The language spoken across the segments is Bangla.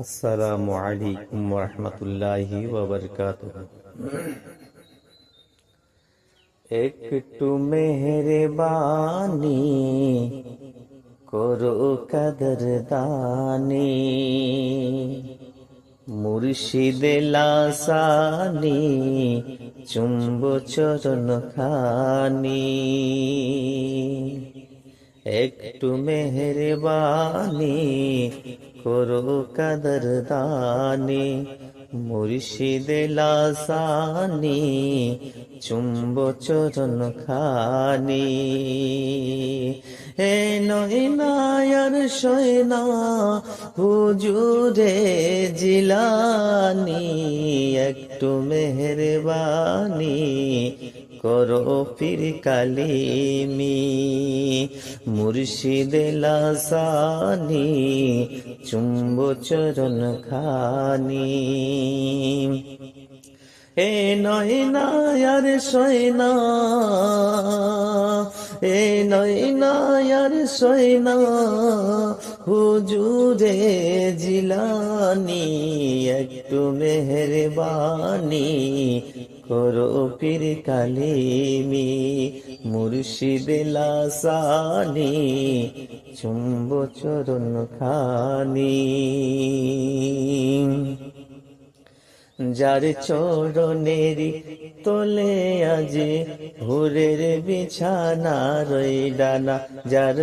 আসসালামু আলাইকুম ওয়া রাহমাতুল্লাহি ওয়া বারাকাতুহু। একটু মেহরবানি করো কদরদানি, মুর্শিদ লাসানি চুম্ব চরণ খানি। একটু মেহরবানি করো কদরদানি, মুর্শিদ লাসানি চুম্ব চরণ খানি। হে নয়নার সয়না হুজুরে জিলানি, একটু মেহরবানি করো পীর কালিমি, মুর্শিদ লাসানি চুম্ব চরণ খানি। এ নয়নার সয়না, এ নয়নার সয়না হুজুরে জিলানি, একটু মেহরবানি করো পীর কালিমি, মুর্শিদ লাসানি চুম্ব চরণ খানি। যার চরণেরি তোলে আজি ভোরের বিছানা রইডানা, যার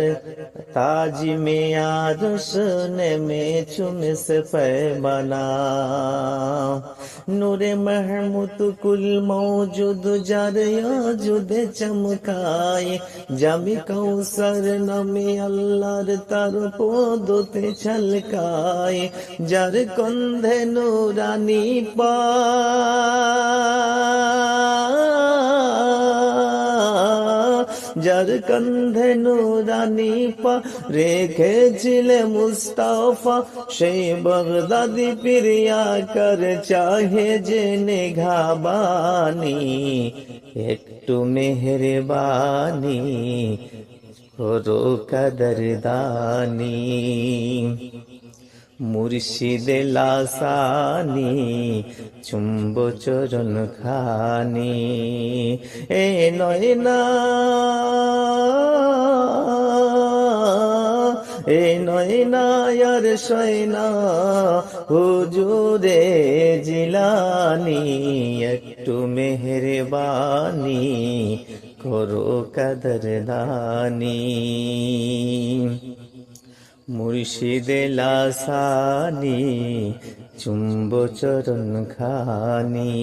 তাজ মে আরশ নেমে চুমে সে पैमाना, নূরে মাহমুদ কুল মৌজুদ যার ইয়াজুদে চমকায়, জামি কৌসর নামে আল্লাহর তার পদতে ছলকায়, যার কন্ধে নুরানি পা, যার কন্ধে নুরানি পা রেখেছিলে মুস্তাফা, সেই বাগদাদি প্রিয়া কর চাহে জেনে ঘাবানি, একটু মেহরবানি করো কদরদানি, মুর্শিদ লাসানি চুম্ব চরণ খানি। এ নয়না, এ নয়নার সয়না হুজুরে জিলানি, একটু মেহরবানি করো কদরদানি, মুর্শিদ লাসানি চুম্ব চরণ খানি।